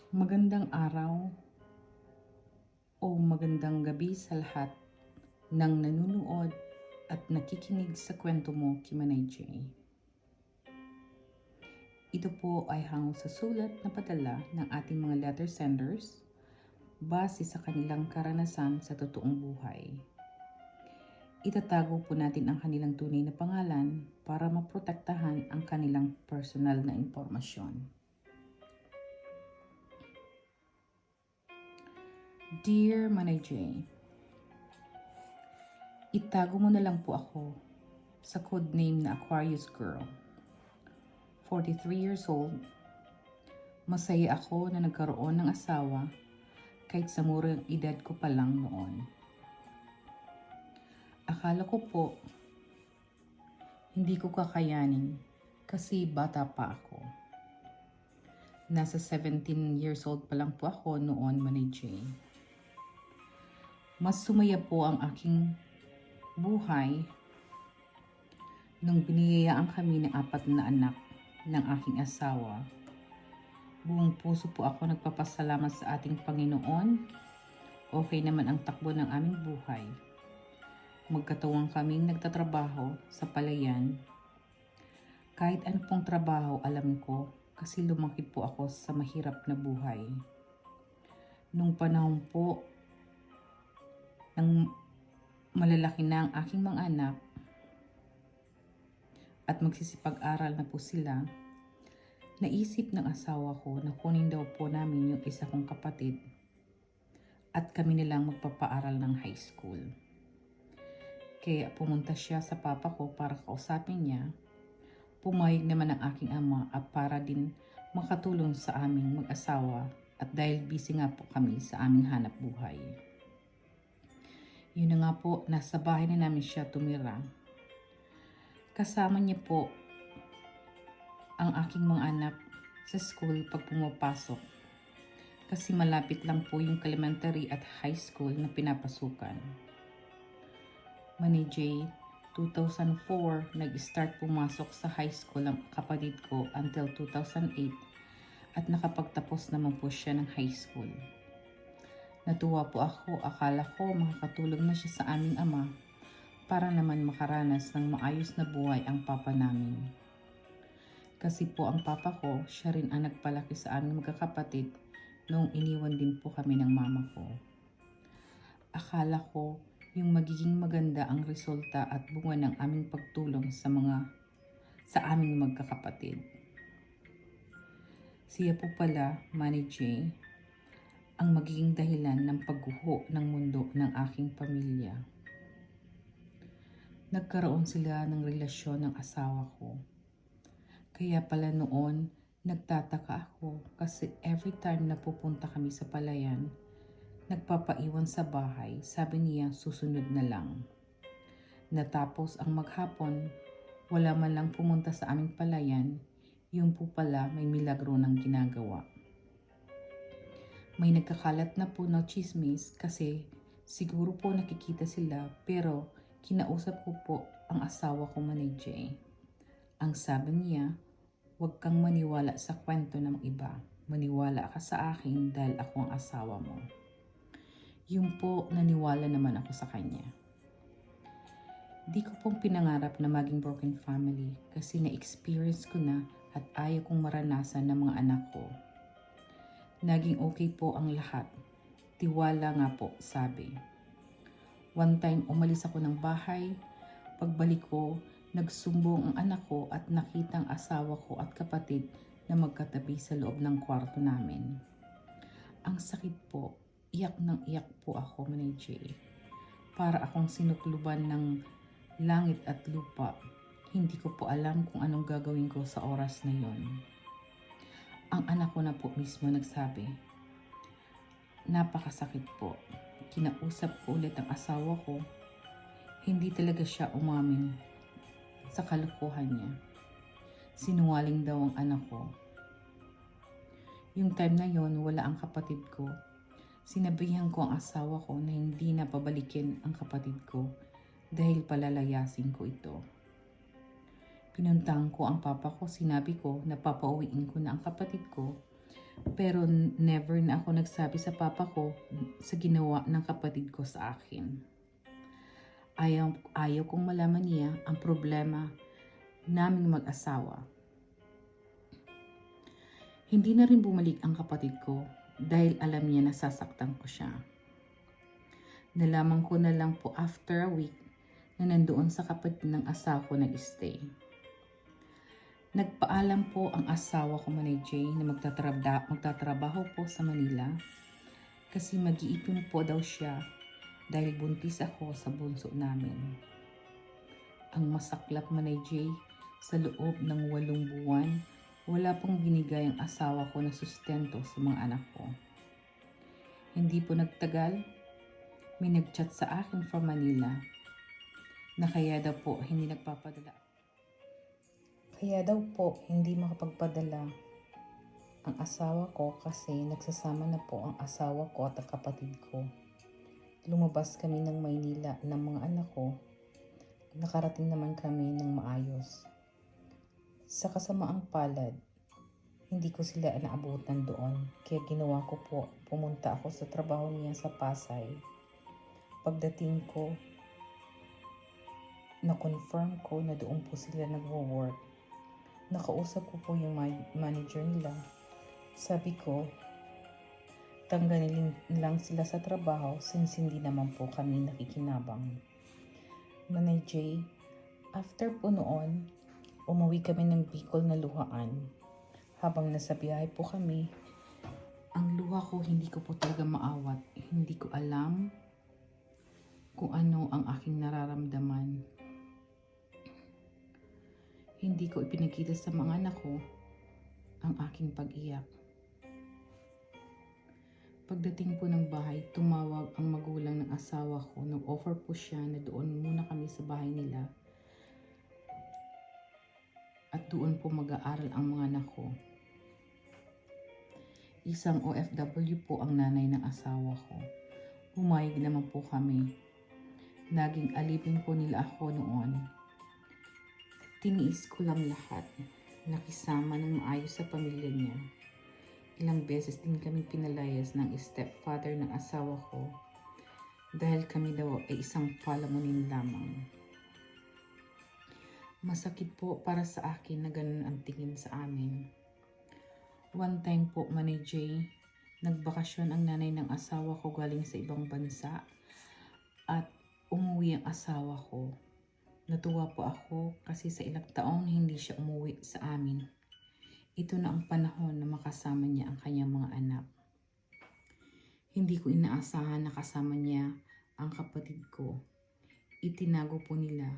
Magandang araw o magandang gabi sa lahat ng nanunood at nakikinig sa kwento mo, Kimanay J. Ito po ay hango sa sulat na padala ng ating mga letter senders base sa kanilang karanasan sa totoong buhay. Itatago po natin ang kanilang tunay na pangalan para maprotektahan ang kanilang personal na impormasyon. Dear Manay J, itago mo na lang po ako sa codename na Aquarius Girl. 43 years old, masaya ako na nagkaroon ng asawa kahit sa murang edad ko pa lang noon. Akala ko po, hindi ko kakayanin kasi bata pa ako. Nasa 17 years old pa lang po ako noon, Manay J. Mas sumaya po ang aking buhay nung biniyayaan kami ng 4 na anak ng aking asawa. Buong puso po ako nagpapasalamat sa ating Panginoon. Okay naman ang takbo ng aming buhay. Magkatawang kaming nagtatrabaho sa palayan. Kahit ano pong trabaho alam ko kasi lumaki po ako sa mahirap na buhay. Nung panahon po nang malalaki na ang aking mga anak at magsisipag-aral na po sila, naisip ng asawa ko na kunin daw po namin yung isa kong kapatid at kami nilang magpapaaral ng high school. Kaya pumunta siya sa papa ko para kausapin niya. Pumayag naman ang aking ama at para din makatulong sa aming mag-asawa at dahil busy nga po kami sa aming hanap buhay. Yun na nga po, nasa bahay na namin siya tumira. Kasama niya po ang aking mga anak sa school pag pumapasok. Kasi malapit lang po yung elementary at high school na pinapasukan. Manay J, 2004, nag-start pumasok sa high school ang kapatid ko until 2008 at nakapagtapos naman po siya ng high school. Natuwa po ako, akala ko makakatulong na siya sa aming ama para naman makaranas ng maayos na buhay ang papa namin. Kasi po ang papa ko, siya rin ang nagpalaki sa aming magkakapatid noong iniwan din po kami ng mama ko. Akala ko yung magiging maganda ang resulta at bunga ng aming pagtulong sa aming magkakapatid. Siya po pala, Manay J, ang magiging dahilan ng pagguho ng mundo ng aking pamilya. Nagkaroon sila ng relasyon ng asawa ko. Kaya pala noon, nagtataka ako kasi every time na pupunta kami sa palayan, nagpapaiwan sa bahay, sabi niya susunod na lang. Natapos ang maghapon, wala man lang pumunta sa aming palayan, yung po pala may milagro ng ginagawa. May nagkakalat na po ng chismis kasi siguro po nakikita sila pero kinausap ko po ang asawa ko, Manay J. Ang sabi niya, huwag kang maniwala sa kwento ng iba. Maniwala ka sa akin dahil ako ang asawa mo. Yung po, naniwala naman ako sa kanya. Di ko pong pinangarap na maging broken family kasi na-experience ko na at ayaw kong maranasan ng mga anak ko. Naging okay po ang lahat. Tiwala nga po, sabi. One time, umalis ako ng bahay. Pagbalik ko, nagsumbong ang anak ko at nakita ang asawa ko at kapatid na magkatabi sa loob ng kwarto namin. Ang sakit po. Iyak nang iyak po ako, Manay J. Para akong sinukluban ng langit at lupa. Hindi ko po alam kung anong gagawin ko sa oras na yon. Ang anak ko na po mismo nagsabi, napakasakit po. Kinausap ko ulit ang asawa ko. Hindi talaga siya umamin sa kalokohan niya. Sinungaling daw ang anak ko. Yung time na yon, wala ang kapatid ko. Sinabihan ko ang asawa ko na hindi na pabalikin ang kapatid ko dahil palalayasin ko ito. Pinuntahan ko ang papa ko, sinabi ko na papauwiin ko na ang kapatid ko Pero never na ako nagsabi sa papa ko sa ginawa ng kapatid ko sa akin. Ayaw kong malaman niya ang problema naming mag-asawa. Hindi na rin bumalik ang kapatid ko dahil alam niya na sasaktan ko siya. Nalaman ko na lang po after a week na nandoon sa kapatid ng asawa ko nag-stay. Nagpaalam po ang asawa ko Manay J na magtatrabaho po sa Manila kasi mag-iipon po daw siya dahil buntis ako sa bunso namin. Ang masaklap Manay J, sa loob ng 8 buwan, wala pong binigay ang asawa ko na sustento sa mga anak ko. Hindi po nagtagal, may nagchat sa akin from Manila na kaya daw po hindi makapagpadala ang asawa ko kasi nagsasama na po ang asawa ko at ang kapatid ko. Lumabas kami ng Maynila ng mga anak ko. Nakarating naman kami ng maayos. Sa kasamaang palad, hindi ko sila naabutan doon. Kaya ginawa ko po, pumunta ako sa trabaho niya sa Pasay. Pagdating ko, na-confirm ko na doon po sila nagwo-work. Nakausap ko po yung manager nila. Sabi ko, tanggalin lang sila sa trabaho since hindi naman po kami nakikinabang. Manay J, after po noon, umuwi kami ng Bicol na luhaan. Habang nasa biyahe po kami, ang luha ko hindi ko po talaga maawat. Hindi ko alam kung ano ang aking nararamdaman. Hindi ko ipinakita sa mga anak ko ang aking pag-iyak. Pagdating po ng bahay, tumawag ang magulang ng asawa ko. Nag-offer po siya na doon muna kami sa bahay nila. At doon po mag-aaral ang mga anak ko. Isang OFW po ang nanay ng asawa ko. Pumayag naman po kami. Naging alipin po nila ako noon. Tiniis ko lang lahat. Nakisama ng maayos sa pamilya niya. Ilang beses din kami pinalayas ng stepfather ng asawa ko dahil kami daw ay isang palamunin lamang. Masakit po para sa akin na ganun ang tingin sa amin. One time po, Manay J, nagbakasyon ang nanay ng asawa ko galing sa ibang bansa at umuwi ang asawa ko. Natuwa po ako kasi sa ilang taon hindi siya umuwi sa amin. Ito na ang panahon na makasama niya ang kanyang mga anak. Hindi ko inaasahan na kasama niya ang kapatid ko. Itinago po nila.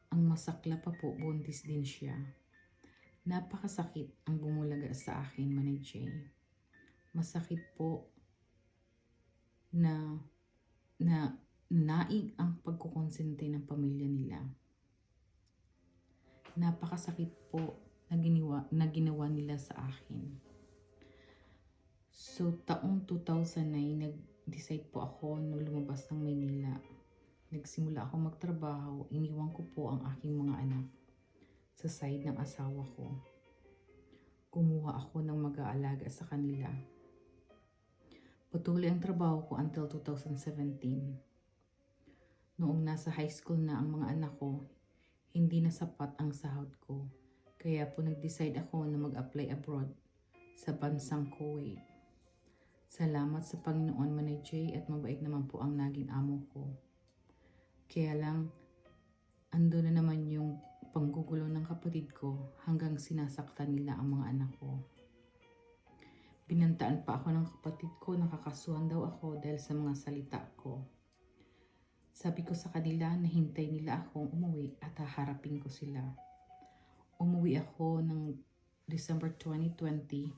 Ang masakla pa po, buntis din siya. Napakasakit ang bumulaga sa akin, Manay J. Masakit po na naig ang pagkukonsente ng pamilya nila. Napakasakit po na ginawa nila sa akin. So, taong 2009, nag-decide po ako na lumabas ng Maynila. Nagsimula ako magtrabaho, iniwan ko po ang aking mga anak sa side ng asawa ko. Kumuha ako ng mag-aalaga sa kanila. Patuloy ang trabaho ko until 2017. Noong nasa high school na ang mga anak ko, hindi na sapat ang sahod ko. Kaya po nag-decide ako na mag-apply abroad sa bansang Kuwait. Salamat sa Panginoon, Manay J, at mabait naman po ang naging amo ko. Kaya lang, ando na naman yung panggugulo ng kapatid ko hanggang sinasaktan nila ang mga anak ko. Binantaan pa ako ng kapatid ko, nakakasuhan daw ako dahil sa mga salita ko. Sabi ko sa kanila na hintay nila akong umuwi at haharapin ko sila. Umuwi ako ng December 2020.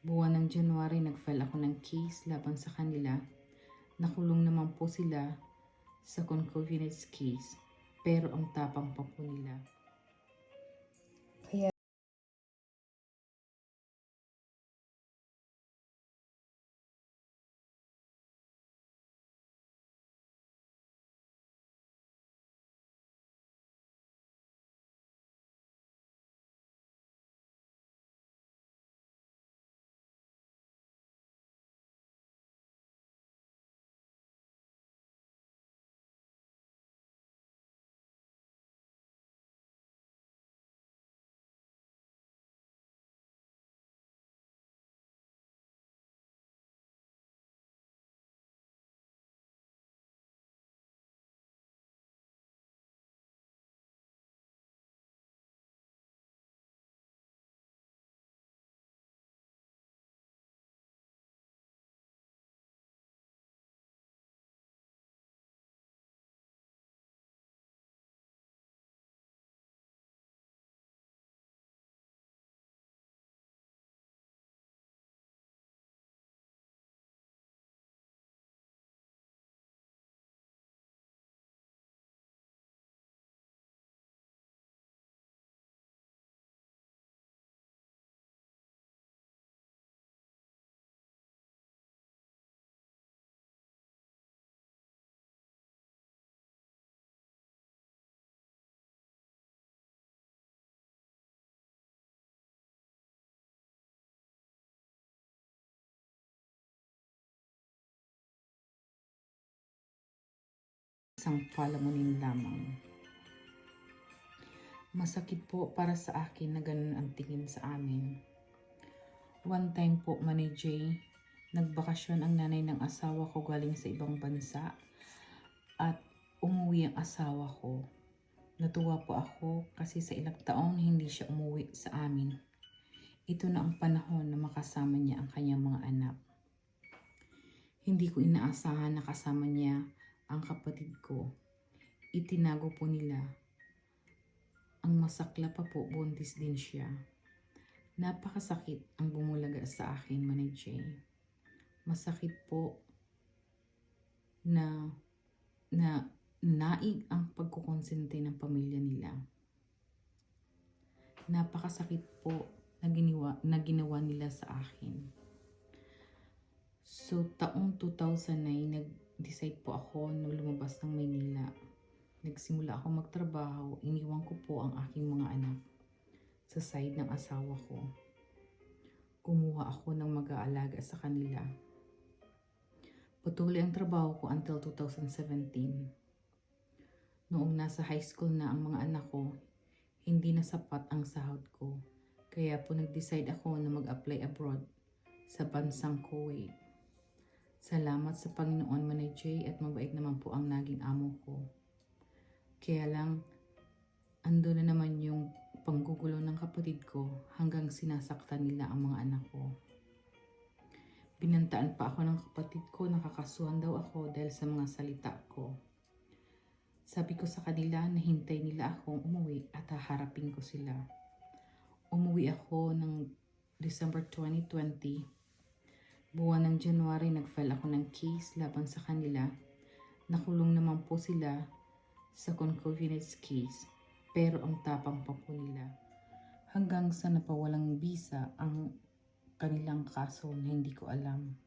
Buwan ng January, nag-file ako ng case laban sa kanila. Nakulong naman po sila sa concubinage case. Pero ang tapang pa po nila. isang palamunin lamang. Masakit po para sa akin na ganun ang tingin sa amin. One time po, Manay J, nagbakasyon ang nanay ng asawa ko galing sa ibang bansa at umuwi ang asawa ko. Natuwa po ako kasi sa ilang taon hindi siya umuwi sa amin. Ito na ang panahon na makasama niya ang kanyang mga anak. Hindi ko inaasahan na kasama niya ang kapatid ko. Itinago po nila. Ang masakla pa po, buntis din siya. Napakasakit ang bumulaga sa akin, Manay J. Masakit po na naig ang pagkukonsente ng pamilya nila. Napakasakit po na ginawa nila sa akin. So, taong 2009, nag-decide po ako na lumabas ng Maynila. Nagsimula ako magtrabaho, iniwan ko po ang aking mga anak sa side ng asawa ko. Kumuha ako ng mag-aalaga sa kanila. Patuloy ang trabaho ko until 2017. Noong nasa high school na ang mga anak ko, hindi na sapat ang sahod ko. Kaya po nag-decide ako na mag-apply abroad sa bansang Kuwait. Salamat sa Panginoon, Manay J, at mabait naman po ang naging amo ko. Kaya lang, ando na naman yung panggugulo ng kapatid ko hanggang sinasaktan nila ang mga anak ko. Binantaan pa ako ng kapatid ko, nakakasuhan daw ako dahil sa mga salita ko. Sabi ko sa kanila na hintay nila akong umuwi at haharapin ko sila. Umuwi ako ng December 2020. Buwan ng January, nag-file ako ng case laban sa kanila. Nakulong naman po sila sa concubinage case, pero ang tapang pa po nila. Hanggang sa napawalang visa ang kanilang kaso na hindi ko alam.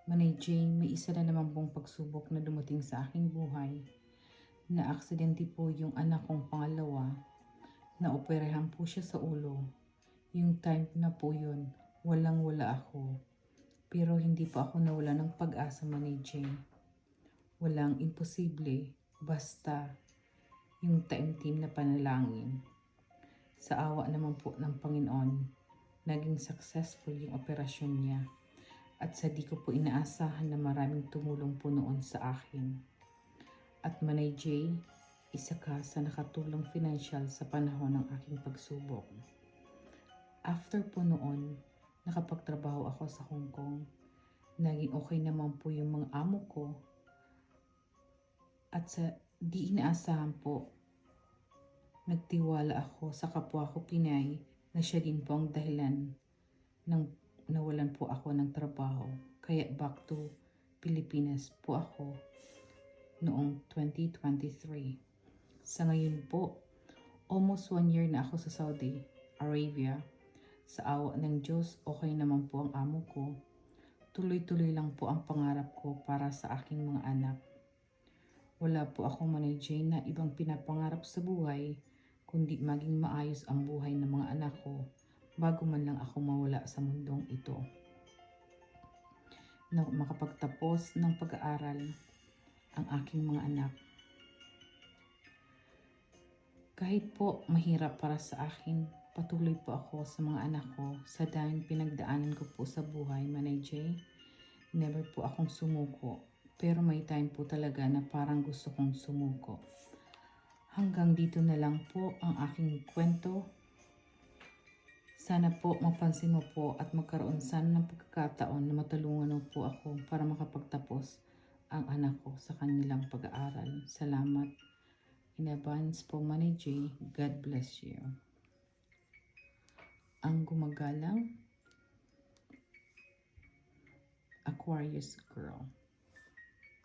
Manay J, may isa na naman pong pagsubok na dumating sa aking buhay. Na aksidente po yung anak kong pangalawa. Naoperahan po siya sa ulo. Yung time na po yun, walang-wala ako. Pero hindi pa ako nawala ng pag-asa, Manay J. Walang imposible. Basta yung taimtim na panalangin. Sa awa naman po ng Panginoon, naging successful yung operasyon niya. At sa di ko po inaasahan na maraming tumulong po noon sa akin. At Manay J, isa ka sa nakatulong financial sa panahon ng aking pagsubok. After po noon, nakapagtrabaho ako sa Hong Kong. Naging okay naman po yung mga amo ko. At sa di inaasahan po, nagtiwala ako sa kapwa ko Pinay na siya din po ang dahilan ng nawalan po ako ng trabaho. Kaya back to Pilipinas po ako noong 2023. Sa ngayon po, almost 1 year na ako sa Saudi Arabia. Sa awa ng Diyos, okay naman po ang amo ko. Tuloy-tuloy lang po ang pangarap ko para sa aking mga anak. Wala po ako, Manay J, na ibang pinapangarap sa buhay, kundi maging maayos ang buhay ng mga anak ko bago man lang ako mawala sa mundong ito. Na makapagtapos ng pag-aaral ang aking mga anak. Kahit po mahirap para sa akin, patuloy po ako sa mga anak ko sa daming pinagdaanan ko po sa buhay, Manay J. Never po akong sumuko. Pero may time po talaga na parang gusto kong sumuko. Hanggang dito na lang po ang aking kwento. Sana po mapansin mo po at magkaroon sana ng pagkakataon na matulungan mo po ako para makapagtapos ang anak ko sa kanilang pag-aaral. Salamat in advance po, Manay J. God bless you. Ang gumagalang Aquarius Girl.